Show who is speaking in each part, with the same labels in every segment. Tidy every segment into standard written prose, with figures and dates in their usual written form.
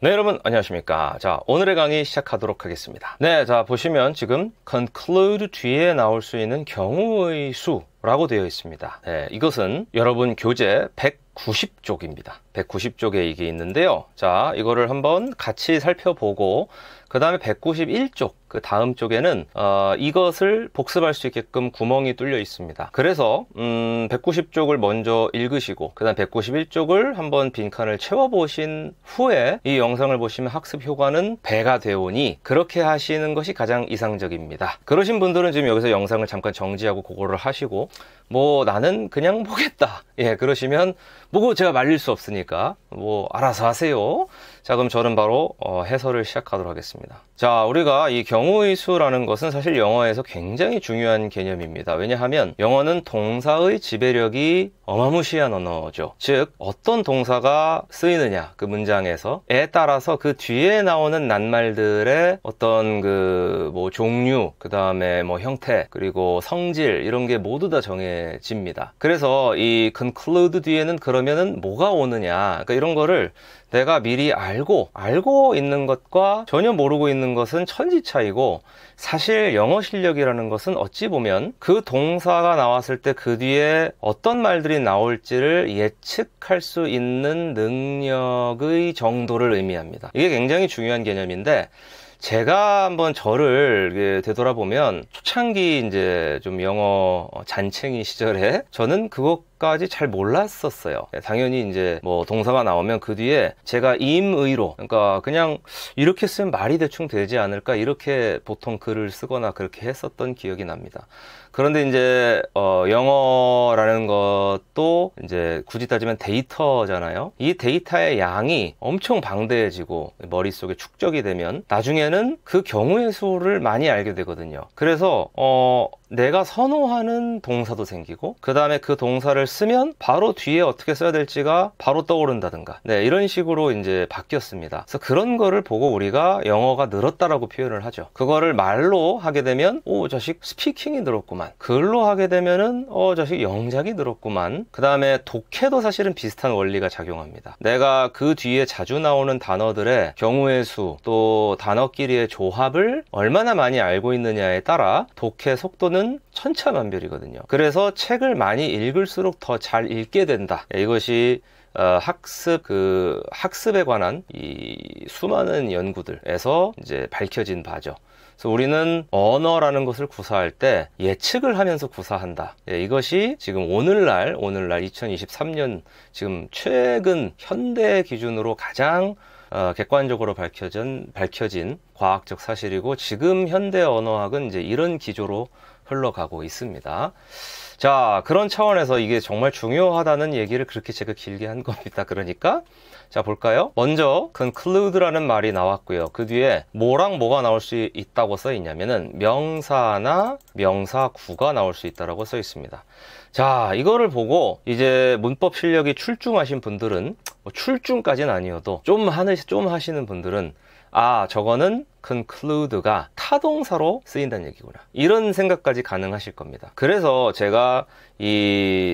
Speaker 1: 네, 여러분 안녕하십니까. 자, 오늘의 강의 시작하도록 하겠습니다. 네, 자 보시면 지금 conclude 뒤에 나올 수 있는 경우의 수라고 되어 있습니다. 네, 이것은 여러분 교재 190쪽입니다. 190쪽에 이게 있는데요. 자, 이거를 한번 같이 살펴보고 그 다음에 191쪽 그 다음 쪽에는 이것을 복습할 수 있게끔 구멍이 뚫려 있습니다. 그래서 190쪽을 먼저 읽으시고 그 다음 191쪽을 한번 빈칸을 채워보신 후에 이 영상을 보시면 학습 효과는 배가 되오니 그렇게 하시는 것이 가장 이상적입니다. 그러신 분들은 지금 여기서 영상을 잠깐 정지하고 그거를 하시고 뭐 나는 그냥 보겠다, 예, 그러시면 뭐고 제가 말릴 수 없으니까 뭐 알아서 하세요. 자, 그럼 저는 바로 해설을 시작하도록 하겠습니다. 자, 우리가 이 경우의 수라는 것은 사실 영어에서 굉장히 중요한 개념입니다. 왜냐하면 영어는 동사의 지배력이 어마무시한 언어죠. 즉 어떤 동사가 쓰이느냐 그 문장에서에 따라서 그 뒤에 나오는 낱말들의 어떤 그 뭐 종류, 그 다음에 뭐 형태, 그리고 성질 이런 게 모두 다 정해집니다. 그래서 이 conclude 뒤에는 그러면은 뭐가 오느냐, 그러니까 이런 거를 내가 미리 알고 있는 것과 전혀 모르고 있는 것은 천지 차이고, 사실 영어 실력이라는 것은 어찌 보면 그 동사가 나왔을 때 그 뒤에 어떤 말들이 나올지를 예측할 수 있는 능력의 정도를 의미합니다. 이게 굉장히 중요한 개념인데, 제가 한번 저를 되돌아보면 초창기 이제 좀 영어 잔챙이 시절에 저는 그것까지 잘 몰랐었어요. 당연히 이제 뭐 동사가 나오면 그 뒤에 제가 임의로, 그러니까 그냥 이렇게 쓰면 말이 대충 되지 않을까 이렇게 보통 글을 쓰거나 그렇게 했었던 기억이 납니다. 그런데 이제 영어라는 것도 이제 굳이 따지면 데이터잖아요. 이 데이터의 양이 엄청 방대해지고 머릿속에 축적이 되면 나중에는 그 경우의 수를 많이 알게 되거든요. 그래서 내가 선호하는 동사도 생기고 그 다음에 그 동사를 쓰면 바로 뒤에 어떻게 써야 될지가 바로 떠오른다든가, 네, 이런 식으로 이제 바뀌었습니다. 그래서 그런 거를 보고 우리가 영어가 늘었다라고 표현을 하죠. 그거를 말로 하게 되면 오, 자식 스피킹이 늘었구만. 글로 하게 되면은 자식 영작이 늘었구만. 그 다음에 독해도 사실은 비슷한 원리가 작용합니다. 내가 그 뒤에 자주 나오는 단어들의 경우의 수, 또 단어끼리의 조합을 얼마나 많이 알고 있느냐에 따라 독해 속도는 천차만별이거든요. 그래서 책을 많이 읽을수록 더 잘 읽게 된다. 이것이 학습에 관한 이 수많은 연구들에서 이제 밝혀진 바죠. 그래서 우리는 언어라는 것을 구사할 때 예측을 하면서 구사한다. 이것이 지금 오늘날 2023년 지금 최근 현대 기준으로 가장 객관적으로 밝혀진 과학적 사실이고, 지금 현대 언어학은 이제 이런 기조로 흘러가고 있습니다. 자, 그런 차원에서 이게 정말 중요하다는 얘기를 그렇게 제가 길게 한 겁니다. 그러니까 자, 볼까요? 먼저 conclude라는 말이 나왔고요. 그 뒤에 뭐랑 뭐가 나올 수 있다고 써 있냐면은 명사나 명사구가 나올 수 있다고 써 있습니다. 자, 이거를 보고 이제 문법 실력이 출중하신 분들은, 뭐 출중까지는 아니어도 좀 하시는 분들은 아, 저거는 conclude가 타동사로 쓰인다는 얘기구나, 이런 생각까지 가능하실 겁니다. 그래서 제가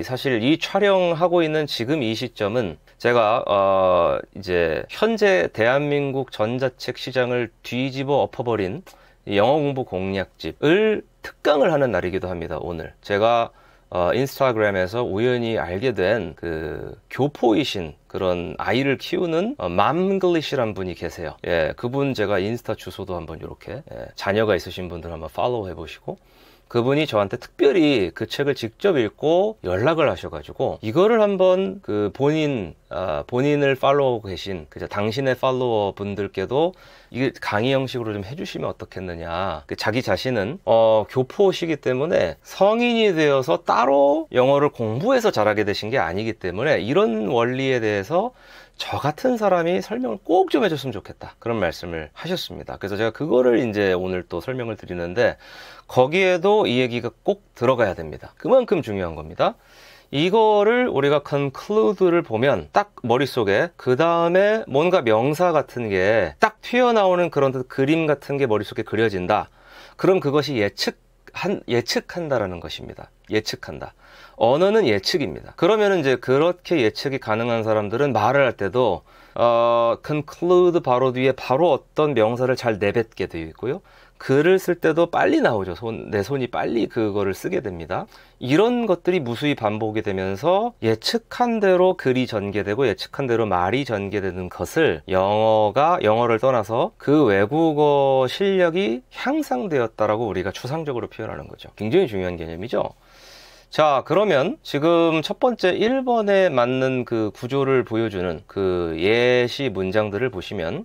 Speaker 1: 사실 이 촬영하고 있는 지금 이 시점은 제가 이제 현재 대한민국 전자책 시장을 뒤집어 엎어버린 영어 공부 공략집을 특강을 하는 날이기도 합니다. 오늘 제가 인스타그램에서 우연히 알게 된 그 교포이신 그런 아이를 키우는 맘글리시란 분이 계세요. 예, 그분 제가 인스타 주소도 한번 이렇게, 자녀가 있으신 분들 한번 팔로우 해보시고, 그분이 저한테 특별히 그 책을 직접 읽고 연락을 하셔가지고 이거를 한번 그 본인을 팔로우 계신 당신의 팔로워 분들께도 이게 강의 형식으로 좀 해주시면 어떻겠느냐. 자기 자신은 교포시기 때문에 성인이 되어서 따로 영어를 공부해서 잘하게 되신 게 아니기 때문에 이런 원리에 대해서 저 같은 사람이 설명을 꼭 좀 해줬으면 좋겠다, 그런 말씀을 하셨습니다. 그래서 제가 그거를 이제 오늘 또 설명을 드리는데, 거기에도 이 얘기가 꼭 들어가야 됩니다. 그만큼 중요한 겁니다. 이거를 우리가 conclude를 보면 딱 머릿속에 그 다음에 뭔가 명사 같은 게 딱 튀어나오는 그런 그림 같은 게 머릿속에 그려진다. 그럼 그것이 예측한다라는 것입니다. 예측한다. 언어는 예측입니다. 그러면 이제 그렇게 예측이 가능한 사람들은 말을 할 때도 conclude 바로 뒤에 바로 어떤 명사를 잘 내뱉게 되어 있고요. 글을 쓸 때도 빨리 나오죠. 내 손이 빨리 그거를 쓰게 됩니다. 이런 것들이 무수히 반복이 되면서 예측한 대로 글이 전개되고 예측한 대로 말이 전개되는 것을 영어를 떠나서 그 외국어 실력이 향상되었다라고 우리가 추상적으로 표현하는 거죠. 굉장히 중요한 개념이죠. 자, 그러면 지금 첫 번째 1번에 맞는 그 구조를 보여주는 그 예시 문장들을 보시면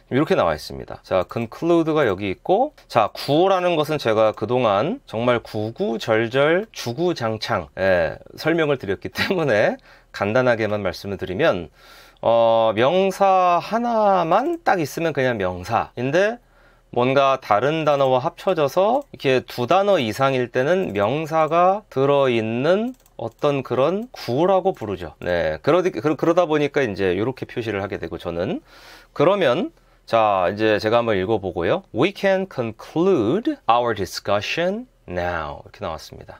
Speaker 1: 이렇게 나와 있습니다. 자, conclude가 여기 있고, 자, 구어라는 것은 제가 그동안 정말 구구절절 주구장창 설명을 드렸기 때문에 간단하게만 말씀을 드리면 명사 하나만 딱 있으면 그냥 명사인데 뭔가 다른 단어와 합쳐져서 이렇게 두 단어 이상일 때는 명사가 들어있는 어떤 그런 구라고 부르죠. 네, 그러다 보니까 이제 이렇게 표시를 하게 되고 저는 그러면 자, 이제 제가 한번 읽어보고요. We can conclude our discussion now. 이렇게 나왔습니다.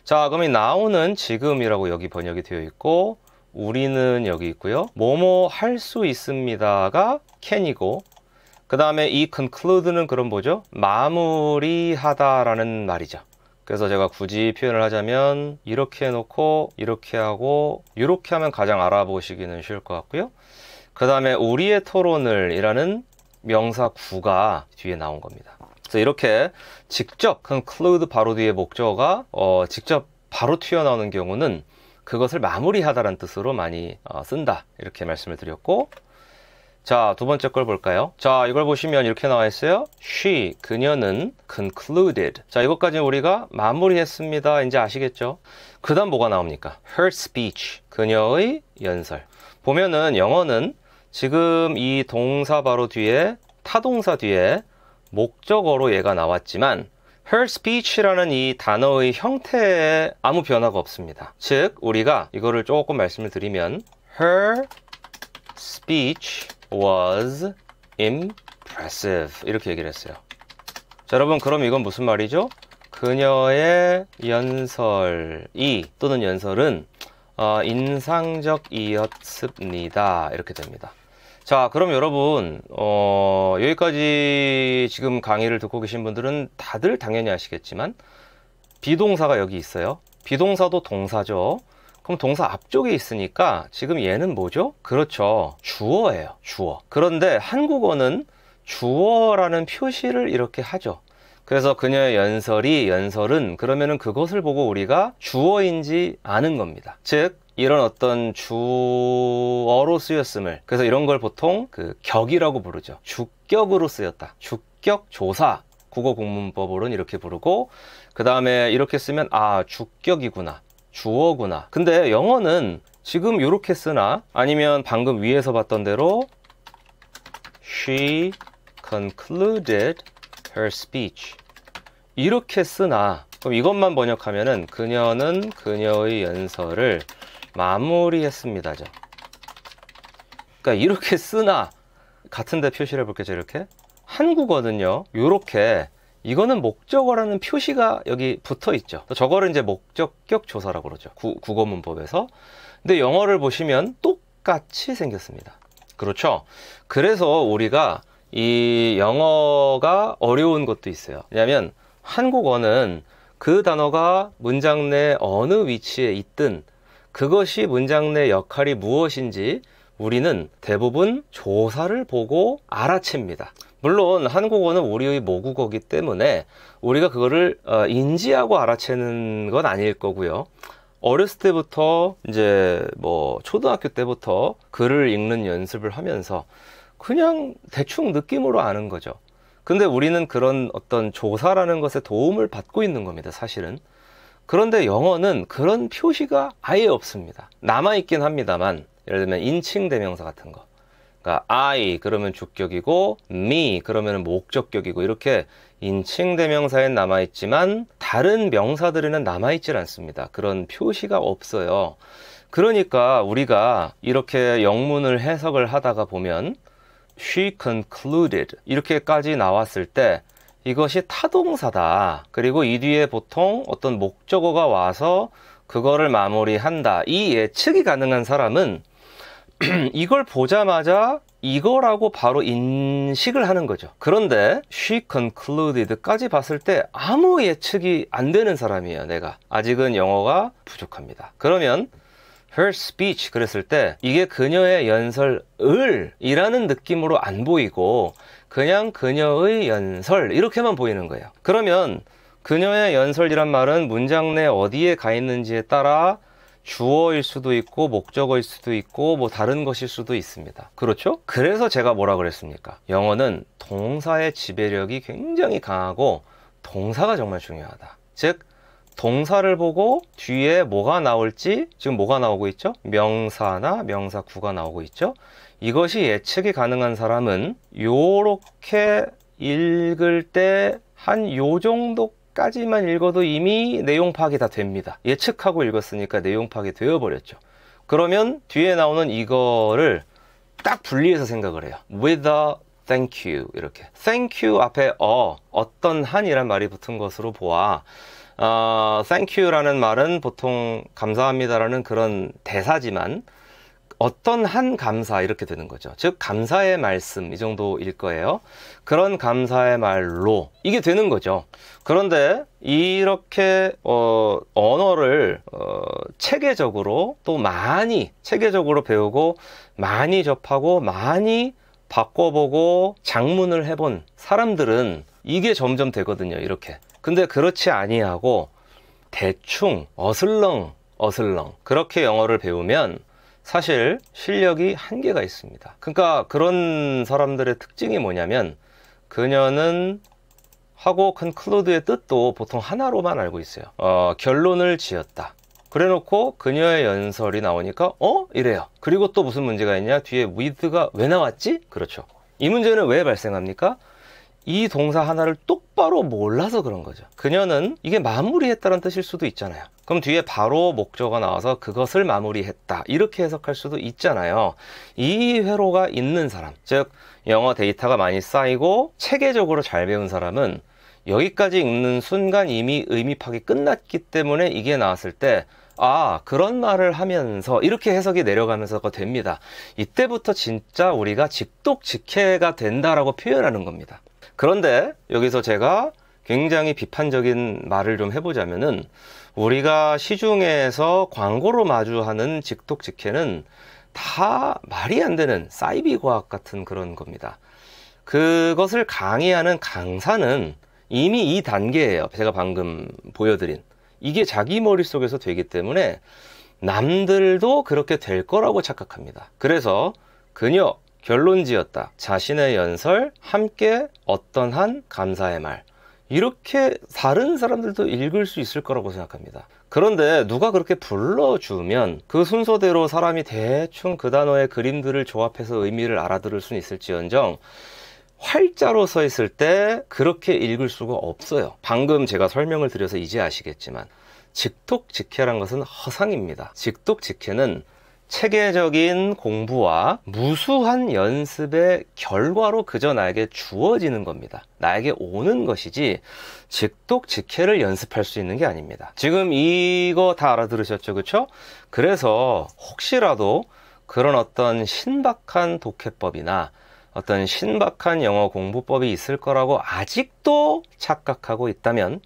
Speaker 1: 자, 그럼 이 now는 지금이라고 여기 번역이 되어 있고, 우리는 여기 있고요. 뭐뭐 할 수 있습니다가 can이고, 그 다음에 이 conclude는 그럼 뭐죠? 마무리하다라는 말이죠. 그래서 제가 굳이 표현을 하자면 이렇게 해놓고 이렇게 하고 이렇게 하면 가장 알아보시기는 쉬울 것 같고요. 그 다음에 우리의 토론을 이라는 명사 구가 뒤에 나온 겁니다. 그래서 이렇게 직접 conclude 바로 뒤에 목적어가 직접 바로 튀어나오는 경우는 그것을 마무리하다라는 뜻으로 많이 쓴다. 이렇게 말씀을 드렸고, 자, 두 번째 걸 볼까요? 자, 이걸 보시면 이렇게 나와 있어요. She, 그녀는 concluded. 자, 이것까지 우리가 마무리했습니다. 이제 아시겠죠? 그 다음 뭐가 나옵니까? Her speech, 그녀의 연설. 보면은 영어는 지금 이 동사 바로 뒤에 타동사 뒤에 목적어로 얘가 나왔지만 her speech라는 이 단어의 형태에 아무 변화가 없습니다. 즉 우리가 이거를 조금 말씀을 드리면 her speech was impressive 이렇게 얘기를 했어요. 자, 여러분 그럼 이건 무슨 말이죠? 그녀의 연설이 또는 연설은 인상적이었습니다. 이렇게 됩니다. 자, 그럼 여러분 여기까지 지금 강의를 듣고 계신 분들은 다들 당연히 아시겠지만 비동사가 여기 있어요. 비동사도 동사죠. 그럼 동사 앞쪽에 있으니까 지금 얘는 뭐죠? 그렇죠. 주어예요. 주어. 그런데 한국어는 주어라는 표시를 이렇게 하죠. 그래서 그녀의 연설은 그러면은 그것을 보고 우리가 주어인지 아는 겁니다. 즉 이런 어떤 주어로 쓰였음을, 그래서 이런 걸 보통 그 격이라고 부르죠. 주격으로 쓰였다. 주격 조사. 국어 국문법으로는 이렇게 부르고, 그 다음에 이렇게 쓰면 주격이구나, 주어구나. 근데 영어는 지금 이렇게 쓰나 아니면 방금 위에서 봤던 대로 She concluded her speech 이렇게 쓰나, 그럼 이것만 번역하면은 그녀는 그녀의 연설을 마무리했습니다죠. 그러니까 이렇게 쓰나 같은데 표시를 해볼게요. 이렇게 한국어는요 요렇게 이거는 목적어라는 표시가 여기 붙어 있죠. 저거를 이제 목적격 조사라고 그러죠. 국어 문법에서. 근데 영어를 보시면 똑같이 생겼습니다. 그렇죠? 그래서 우리가 이 영어가 어려운 것도 있어요. 왜냐하면 한국어는 그 단어가 문장 내 어느 위치에 있든 그것이 문장 내 역할이 무엇인지 우리는 대부분 조사를 보고 알아챕니다. 물론 한국어는 우리의 모국어이기 때문에 우리가 그거를 인지하고 알아채는 건 아닐 거고요. 어렸을 때부터 이제 뭐 초등학교 때부터 글을 읽는 연습을 하면서 그냥 대충 느낌으로 아는 거죠. 근데 우리는 그런 어떤 조사라는 것에 도움을 받고 있는 겁니다, 사실은. 그런데 영어는 그런 표시가 아예 없습니다. 남아있긴 합니다만, 예를 들면 인칭 대명사 같은 거. 그러니까 I 그러면 주격이고 me 그러면 목적격이고 이렇게 인칭 대명사엔 남아있지만 다른 명사들에는 남아있질 않습니다. 그런 표시가 없어요. 그러니까 우리가 이렇게 영문을 해석을 하다가 보면 She concluded 이렇게까지 나왔을 때 이것이 타동사다. 그리고 이 뒤에 보통 어떤 목적어가 와서 그거를 마무리한다. 이 예측이 가능한 사람은 이걸 보자마자 이거라고 바로 인식을 하는 거죠. 그런데 she concluded까지 봤을 때 아무 예측이 안 되는 사람이에요. 내가 아직은 영어가 부족합니다. 그러면 her speech 그랬을 때 이게 그녀의 연설을 이라는 느낌으로 안 보이고 그냥 그녀의 연설 이렇게만 보이는 거예요. 그러면 그녀의 연설이란 말은 문장 내 어디에 가 있는지에 따라 주어일 수도 있고 목적어일 수도 있고 뭐 다른 것일 수도 있습니다. 그렇죠? 그래서 제가 뭐라 그랬습니까? 영어는 동사의 지배력이 굉장히 강하고 동사가 정말 중요하다. 즉 동사를 보고 뒤에 뭐가 나올지, 지금 뭐가 나오고 있죠? 명사나 명사구가 나오고 있죠? 이것이 예측이 가능한 사람은 요렇게 읽을 때 한 요 정도까지만 읽어도 이미 내용 파악이 다 됩니다. 예측하고 읽었으니까 내용 파악이 되어버렸죠. 그러면 뒤에 나오는 이거를 딱 분리해서 생각을 해요. with a thank you 이렇게. thank you 앞에 어떤 한이란 말이 붙은 것으로 보아 thank you라는 말은 보통 감사합니다라는 그런 대사지만 어떤 한 감사 이렇게 되는 거죠. 즉 감사의 말씀 이 정도일 거예요. 그런 감사의 말로 이게 되는 거죠. 그런데 이렇게 언어를 체계적으로 또 많이 체계적으로 배우고 많이 접하고 많이 바꿔보고 작문을 해본 사람들은 이게 점점 되거든요. 이렇게. 근데 그렇지 아니하고 대충 어슬렁 그렇게 영어를 배우면 사실 실력이 한계가 있습니다. 그러니까 그런 사람들의 특징이 뭐냐면 그녀는 하고 conclude의 뜻도 보통 하나로만 알고 있어요. 결론을 지었다. 그래놓고 그녀의 연설이 나오니까 이래요. 그리고 또 무슨 문제가 있냐? 뒤에 with가 왜 나왔지? 그렇죠. 이 문제는 왜 발생합니까? 이 동사 하나를 똑바로 몰라서 그런 거죠. 그녀는 이게 마무리했다는 뜻일 수도 있잖아요. 그럼 뒤에 바로 목적어가 나와서 그것을 마무리했다 이렇게 해석할 수도 있잖아요. 이 회로가 있는 사람, 즉 영어 데이터가 많이 쌓이고 체계적으로 잘 배운 사람은 여기까지 읽는 순간 이미 의미 파악이 끝났기 때문에 이게 나왔을 때 그런 말을 하면서 이렇게 해석이 내려가면서가 됩니다. 이때부터 진짜 우리가 직독직해가 된다라고 표현하는 겁니다. 그런데 여기서 제가 굉장히 비판적인 말을 좀 해보자면은 우리가 시중에서 광고로 마주하는 직독직해는 다 말이 안 되는 사이비 과학 같은 그런 겁니다. 그것을 강의하는 강사는 이미 이 단계예요. 제가 방금 보여드린 이게 자기 머릿속에서 되기 때문에 남들도 그렇게 될 거라고 착각합니다. 그래서 그녀 결론 지었다. 자신의 연설, 함께 어떤 한 감사의 말. 이렇게 다른 사람들도 읽을 수 있을 거라고 생각합니다. 그런데 누가 그렇게 불러주면 그 순서대로 사람이 대충 그 단어의 그림들을 조합해서 의미를 알아들을 수는 있을지언정 활자로 서 있을 때 그렇게 읽을 수가 없어요. 방금 제가 설명을 드려서 이제 아시겠지만 직독직해란 것은 허상입니다. 직독직해는 체계적인 공부와 무수한 연습의 결과로 그저 나에게 주어지는 겁니다. 나에게 오는 것이지 직독직해를 연습할 수 있는 게 아닙니다. 지금 이거 다 알아들으셨죠? 그렇죠? 그래서 혹시라도 그런 어떤 신박한 독해법이나 어떤 신박한 영어 공부법이 있을 거라고 아직도 착각하고 있다면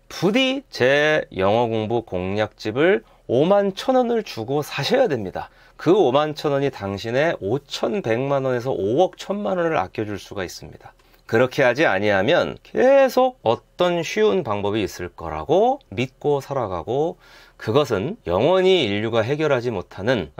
Speaker 1: 부디 제 영어 공부 공략집을 51,000원을 주고 사셔야 됩니다. 그 51,000원이 당신의 5,100만 원에서 5억 1,000만 원을 아껴줄 수가 있습니다. 그렇게 하지 아니하면 계속 어떤 쉬운 방법이 있을 거라고 믿고 살아가고 그것은 영원히 인류가 해결하지 못하는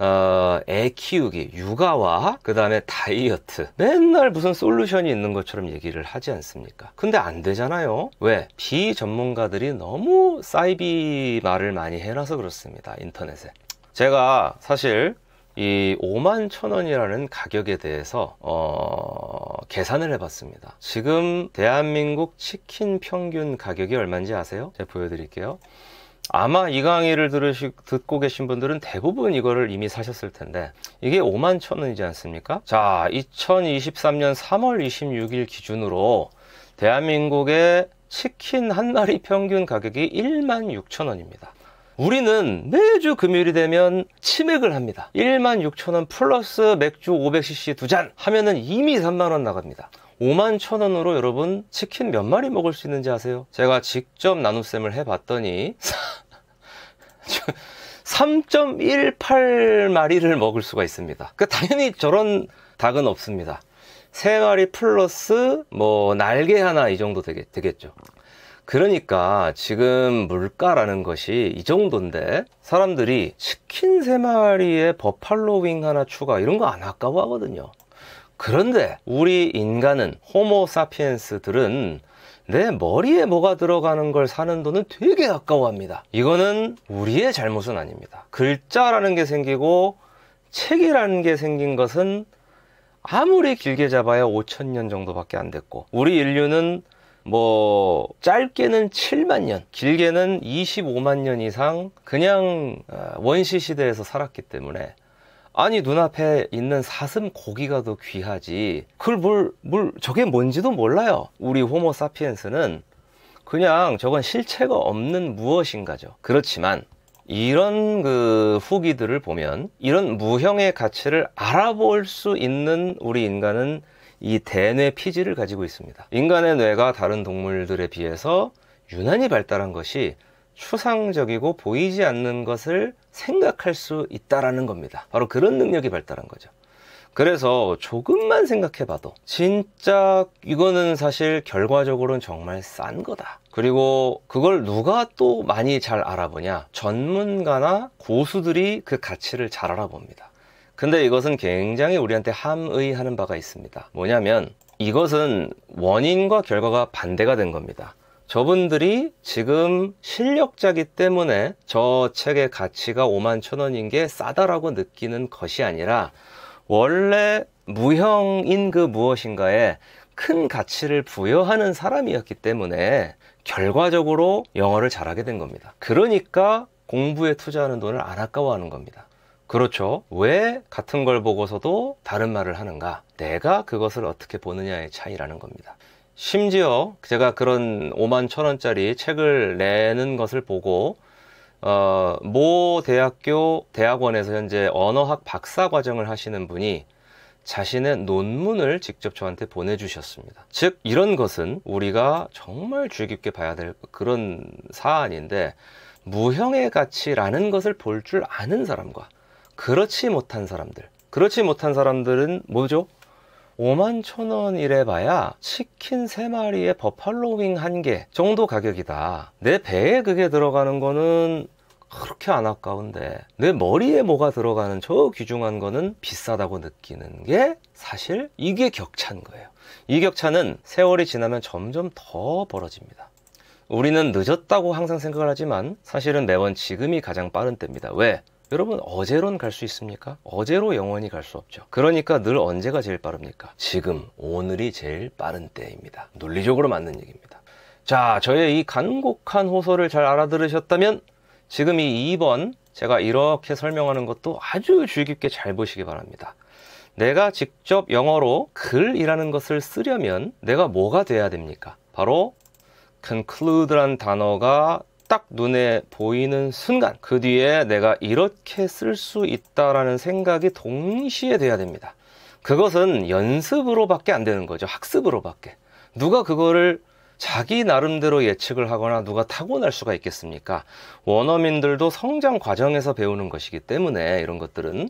Speaker 1: 애 키우기, 육아와 그 다음에 다이어트 맨날 무슨 솔루션이 있는 것처럼 얘기를 하지 않습니까? 근데 안 되잖아요. 왜? 비전문가들이 너무 사이비 말을 많이 해놔서 그렇습니다. 인터넷에. 제가 사실 이 51,000원이라는 가격에 대해서 계산을 해봤습니다. 지금 대한민국 치킨 평균 가격이 얼마인지 아세요? 제가 보여드릴게요. 아마 이 강의를 듣고 계신 분들은 대부분 이거를 이미 사셨을 텐데 이게 51,000원이지 않습니까? 자, 2023년 3월 26일 기준으로 대한민국의 치킨 한 마리 평균 가격이 16,000원입니다. 우리는 매주 금요일이 되면 치맥을 합니다. 16,000원 플러스 맥주 500cc 2잔 하면은 이미 3만원 나갑니다. 51,000원으로 여러분 치킨 몇 마리 먹을 수 있는지 아세요? 제가 직접 나눗셈을 해봤더니 3.18마리를 먹을 수가 있습니다. 당연히 저런 닭은 없습니다. 3마리 플러스 뭐 날개 하나 이 정도 되겠죠. 그러니까 지금 물가라는 것이 이 정도인데 사람들이 치킨 3마리에 버팔로 윙 하나 추가 이런 거 안 아까워 하거든요. 그런데 우리 인간은 호모 사피엔스들은 내 머리에 뭐가 들어가는 걸 사는 돈은 되게 아까워합니다. 이거는 우리의 잘못은 아닙니다. 글자라는 게 생기고 책이라는 게 생긴 것은 아무리 길게 잡아야 5,000년 정도밖에 안 됐고 우리 인류는 뭐 짧게는 7만 년, 길게는 25만 년 이상 그냥 원시 시대에서 살았기 때문에 아니 눈앞에 있는 사슴 고기가 더 귀하지 그걸 저게 뭔지도 몰라요. 우리 호모 사피엔스는 그냥 저건 실체가 없는 무엇인가죠. 그렇지만 이런 후기들을 보면 이런 무형의 가치를 알아볼 수 있는 우리 인간은 이 대뇌 피지를 가지고 있습니다. 인간의 뇌가 다른 동물들에 비해서 유난히 발달한 것이 추상적이고 보이지 않는 것을 생각할 수 있다라는 겁니다. 바로 그런 능력이 발달한 거죠. 그래서 조금만 생각해봐도 진짜 이거는 사실 결과적으로는 정말 싼 거다. 그리고 그걸 누가 또 많이 잘 알아보냐? 전문가나 고수들이 그 가치를 잘 알아봅니다. 근데 이것은 굉장히 우리한테 함의하는 바가 있습니다. 뭐냐면 이것은 원인과 결과가 반대가 된 겁니다. 저분들이 지금 실력자기 때문에 저 책의 가치가 51,000원인 게 싸다라고 느끼는 것이 아니라 원래 무형인 그 무엇인가에 큰 가치를 부여하는 사람이었기 때문에 결과적으로 영어를 잘하게 된 겁니다. 그러니까 공부에 투자하는 돈을 안 아까워하는 겁니다. 그렇죠. 왜 같은 걸 보고서도 다른 말을 하는가? 내가 그것을 어떻게 보느냐의 차이라는 겁니다. 심지어 제가 그런 51,000원짜리 책을 내는 것을 보고 모 대학원에서 현재 언어학 박사 과정을 하시는 분이 자신의 논문을 직접 저한테 보내주셨습니다. 즉 이런 것은 우리가 정말 주의 깊게 봐야 될 그런 사안인데 무형의 가치라는 것을 볼 줄 아는 사람과 그렇지 못한 사람들은 뭐죠? 51,000원 이래 봐야 치킨 3마리에 버팔로 윙 1개 정도 가격이다. 내 배에 그게 들어가는 거는 그렇게 안 아까운데 내 머리에 뭐가 들어가는 저 귀중한 거는 비싸다고 느끼는 게 사실 이게 격차인 거예요. 이 격차는 세월이 지나면 점점 더 벌어집니다. 우리는 늦었다고 항상 생각을 하지만 사실은 매번 지금이 가장 빠른 때입니다. 왜? 여러분 어제로는 갈 수 있습니까? 어제로 영원히 갈 수 없죠. 그러니까 늘 언제가 제일 빠릅니까? 지금, 오늘이 제일 빠른 때입니다. 논리적으로 맞는 얘기입니다. 자, 저의 이 간곡한 호소를 잘 알아들으셨다면 지금 이 2번 제가 이렇게 설명하는 것도 아주 주의 깊게 잘 보시기 바랍니다. 내가 직접 영어로 글이라는 것을 쓰려면 내가 뭐가 돼야 됩니까? 바로 conclude란 단어가 딱 눈에 보이는 순간 그 뒤에 내가 이렇게 쓸 수 있다라는 생각이 동시에 돼야 됩니다. 그것은 연습으로밖에 안 되는 거죠. 학습으로밖에. 누가 그거를 자기 나름대로 예측을 하거나 누가 타고날 수가 있겠습니까? 원어민들도 성장 과정에서 배우는 것이기 때문에 이런 것들은.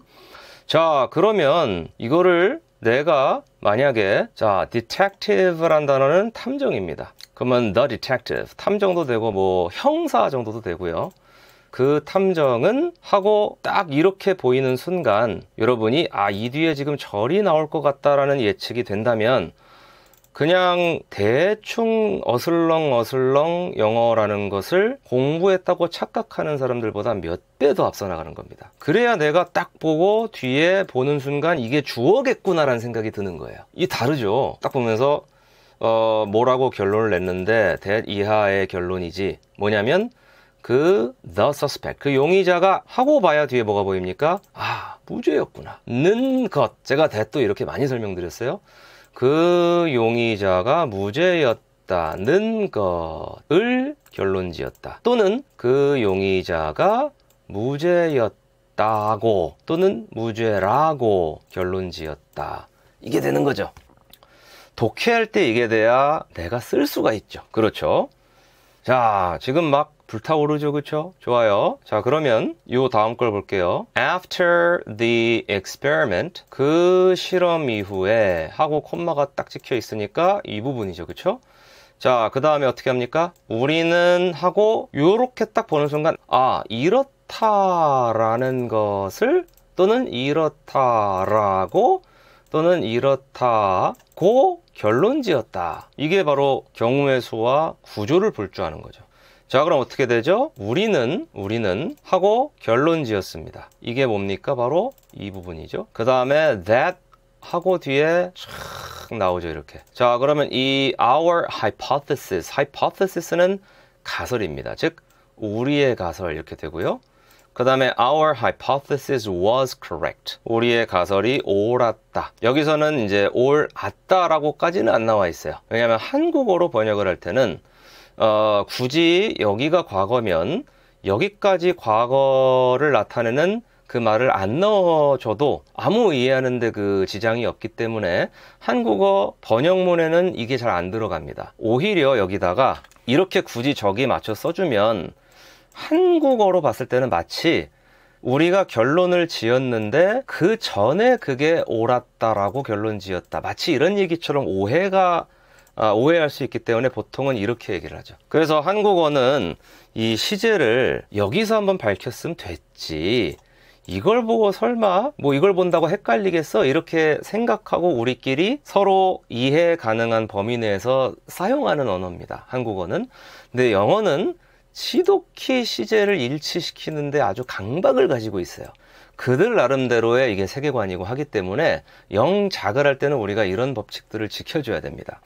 Speaker 1: 자, 그러면 이거를 내가 만약에 자, detective란 단어는 탐정입니다. 그러면 the detective, 탐정도 되고 뭐 형사 정도도 되고요. 그 탐정은 하고 딱 이렇게 보이는 순간 여러분이 이 뒤에 지금 절이 나올 것 같다라는 예측이 된다면 그냥 대충 어슬렁 영어라는 것을 공부했다고 착각하는 사람들보다 몇 배 더 앞서 나가는 겁니다. 그래야 내가 딱 보고 뒤에 보는 순간 이게 주어겠구나라는 생각이 드는 거예요. 이 다르죠. 딱 보면서 뭐라고 결론을 냈는데 that 이하의 결론이지. 뭐냐면 the suspect, 그 용의자가 하고 봐야 뒤에 뭐가 보입니까? 무죄였구나 는 것. 제가 that도 이렇게 많이 설명드렸어요. 그 용의자가 무죄였다는 것을 결론 지었다. 또는 그 용의자가 무죄였다고 또는 무죄라고 결론 지었다. 이게 되는 거죠. 독해할 때 이게 돼야 내가 쓸 수가 있죠. 그렇죠? 자, 지금 막 불타오르죠, 그렇죠? 좋아요. 자, 그러면 요 다음 걸 볼게요. After the experiment, 그 실험 이후에 하고 콤마가 딱 찍혀 있으니까 이 부분이죠, 그렇죠? 자, 그 다음에 어떻게 합니까? 우리는 하고 요렇게 딱 보는 순간 아, 이렇다라는 것을 또는 이렇다라고 또는 이렇다고 결론 지었다. 이게 바로 경우의 수와 구조를 볼 줄 아는 거죠. 자, 그럼 어떻게 되죠? 우리는 하고 결론 지었습니다. 이게 뭡니까? 바로 이 부분이죠. 그 다음에 that 하고 뒤에 촥 나오죠, 이렇게. 자, 그러면 이 our hypothesis는 가설입니다. 즉 우리의 가설 이렇게 되고요. 그 다음에 our hypothesis was correct. 우리의 가설이 옳았다. 여기서는 이제 옳았다라고까지는 안 나와 있어요. 왜냐하면 한국어로 번역을 할 때는 굳이 여기가 과거면 여기까지 과거를 나타내는 그 말을 안 넣어줘도 아무 이해하는데 그 지장이 없기 때문에 한국어 번역문에는 이게 잘 안 들어갑니다. 오히려 여기다가 이렇게 굳이 저기 맞춰 써주면 한국어로 봤을 때는 마치 우리가 결론을 지었는데 그 전에 그게 옳았다라고 결론 지었다. 마치 이런 얘기처럼 오해할 수 있기 때문에 보통은 이렇게 얘기를 하죠. 그래서 한국어는 이 시제를 여기서 한번 밝혔으면 됐지. 이걸 보고 설마 뭐 이걸 본다고 헷갈리겠어? 이렇게 생각하고 우리끼리 서로 이해 가능한 범위 내에서 사용하는 언어입니다. 한국어는. 근데 영어는 지독히 시제를 일치시키는데 아주 강박을 가지고 있어요. 그들 나름대로의 이게 세계관이고 하기 때문에 영작을 할 때는 우리가 이런 법칙들을 지켜줘야 됩니다.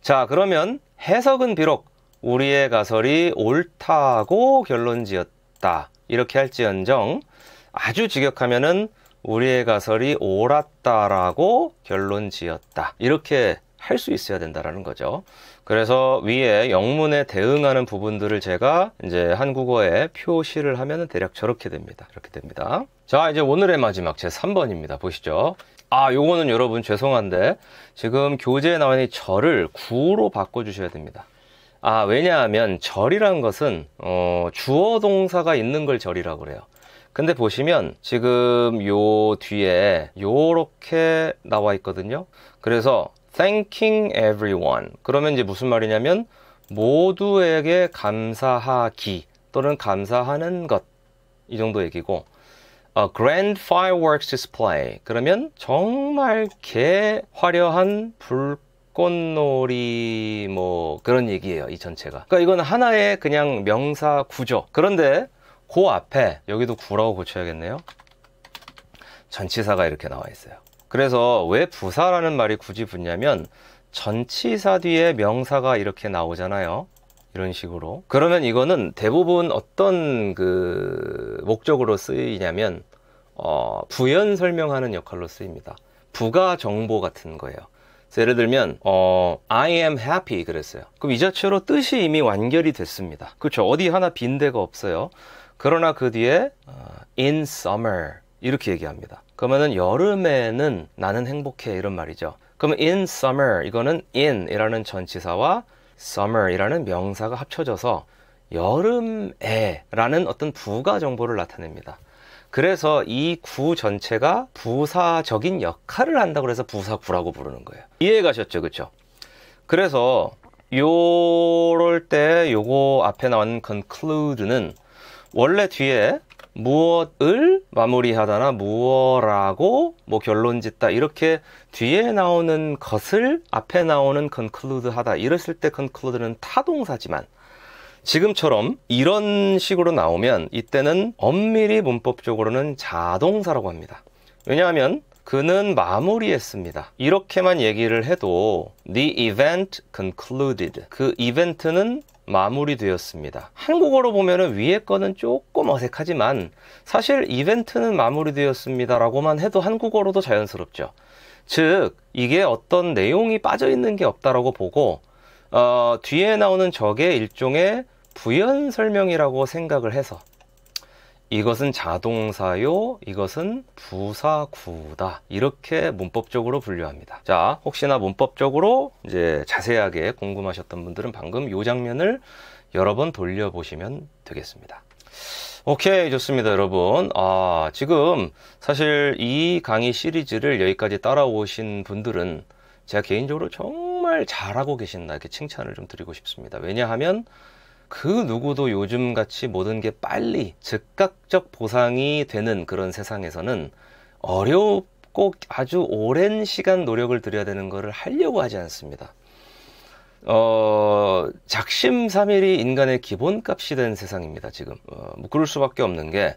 Speaker 1: 자, 그러면 해석은 비록 우리의 가설이 옳다고 결론 지었다 이렇게 할지언정 아주 직역하면은 우리의 가설이 옳았다라고 결론 지었다 이렇게 할 수 있어야 된다라는 거죠. 그래서 위에 영문에 대응하는 부분들을 제가 이제 한국어에 표시를 하면 대략 저렇게 됩니다. 이렇게 됩니다. 자, 이제 오늘의 마지막 제 3번입니다. 보시죠. 아, 요거는 여러분 죄송한데 지금 교재에 나와 있는 절을 구로 바꿔주셔야 됩니다. 아, 왜냐하면 절이라는 것은 주어 동사가 있는 걸 절이라고 그래요. 근데 보시면 지금 요 뒤에 요렇게 나와 있거든요. 그래서 thanking everyone. 그러면 이제 무슨 말이냐면 모두에게 감사하기 또는 감사하는 것. 이 정도 얘기고 A grand fireworks display. 그러면 정말 화려한 불꽃놀이 뭐 그런 얘기예요. 이 전체가. 그러니까 이건 하나의 그냥 명사 구조. 그런데 그 앞에 여기도 구라고 고쳐야겠네요. 전치사가 이렇게 나와 있어요. 그래서 왜 부사라는 말이 굳이 붙냐면 전치사 뒤에 명사가 이렇게 나오잖아요. 이런 식으로. 그러면 이거는 대부분 어떤 그 목적으로 쓰이냐면 부연 설명하는 역할로 쓰입니다. 부가 정보 같은 거예요. 그래서 예를 들면 I am happy 그랬어요. 그럼 이 자체로 뜻이 이미 완결이 됐습니다. 그렇죠? 어디 하나 빈 데가 없어요. 그러나 그 뒤에 in summer 이렇게 얘기합니다. 그러면은 여름에는 나는 행복해 이런 말이죠. 그러면 in summer 이거는 in 이라는 전치사와 summer 이라는 명사가 합쳐져서 여름에 라는 어떤 부가 정보를 나타냅니다. 그래서 이 구 전체가 부사적인 역할을 한다고 해서 부사구라고 부르는 거예요. 이해 가셨죠? 그렇죠? 그래서 요럴 때 요거 앞에 나온 conclude는 원래 뒤에 무엇을 마무리하다나 무엇라고 뭐 결론 짓다 이렇게 뒤에 나오는 것을 앞에 나오는 conclude 하다 이랬을 때 conclude는 타동사지만 지금처럼 이런 식으로 나오면 이때는 엄밀히 문법적으로는 자동사라고 합니다. 왜냐하면 그는 마무리했습니다. 이렇게만 얘기를 해도 The event concluded. 그 이벤트는 마무리되었습니다. 한국어로 보면은 위에 거는 조금 어색하지만 사실 이벤트는 마무리되었습니다 라고만 해도 한국어로도 자연스럽죠. 즉 이게 어떤 내용이 빠져 있는 게 없다라고 보고 뒤에 나오는 저게 일종의 부연 설명이라고 생각을 해서 이것은 자동사요, 이것은 부사구다. 이렇게 문법적으로 분류합니다. 자, 혹시나 문법적으로 이제 자세하게 궁금하셨던 분들은 방금 이 장면을 여러 번 돌려보시면 되겠습니다. 오케이, 좋습니다, 여러분. 지금 사실 이 강의 시리즈를 여기까지 따라오신 분들은 제가 개인적으로 정말 잘하고 계신다, 이렇게 칭찬을 좀 드리고 싶습니다. 왜냐하면 그 누구도 요즘같이 모든 게 빨리 즉각적 보상이 되는 그런 세상에서는 어렵고 아주 오랜 시간 노력을 들여야 되는 거를 하려고 하지 않습니다. 작심삼일이 인간의 기본값이 된 세상입니다, 지금. 뭐 그럴 수밖에 없는 게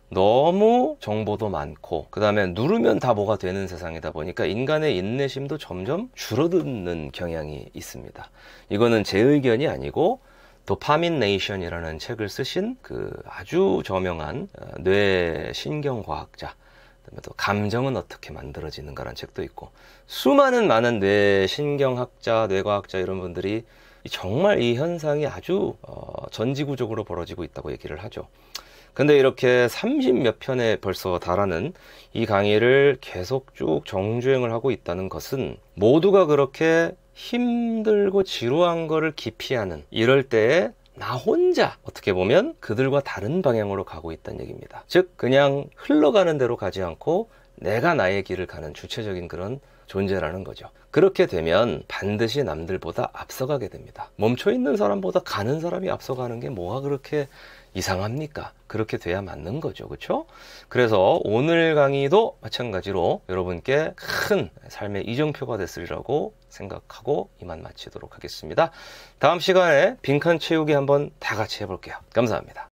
Speaker 1: 너무 정보도 많고, 그 다음에 누르면 다 뭐가 되는 세상이다 보니까 인간의 인내심도 점점 줄어드는 경향이 있습니다. 이거는 제 의견이 아니고 도파민 네이션이라는 책을 쓰신 그 아주 저명한 뇌 신경과학자, 그다음에 또 감정은 어떻게 만들어지는가라는 책도 있고, 수많은 많은 뇌 신경학자, 뇌과학자 이런 분들이 정말 이 현상이 아주 전지구적으로 벌어지고 있다고 얘기를 하죠. 근데 이렇게 30몇 편에 벌써 달하는 이 강의를 계속 쭉 정주행을 하고 있다는 것은 모두가 그렇게 힘들고 지루한 거를 기피하는, 이럴 때에 나 혼자 어떻게 보면 그들과 다른 방향으로 가고 있다는 얘기입니다. 즉 그냥 흘러가는 대로 가지 않고 내가 나의 길을 가는 주체적인 그런 존재라는 거죠. 그렇게 되면 반드시 남들보다 앞서가게 됩니다. 멈춰있는 사람보다 가는 사람이 앞서가는 게 뭐가 그렇게 이상합니까? 그렇게 돼야 맞는 거죠. 그렇죠? 그래서 오늘 강의도 마찬가지로 여러분께 큰 삶의 이정표가 됐으리라고 생각하고 이만 마치도록 하겠습니다. 다음 시간에 빈칸 채우기 한번 다 같이 해볼게요. 감사합니다.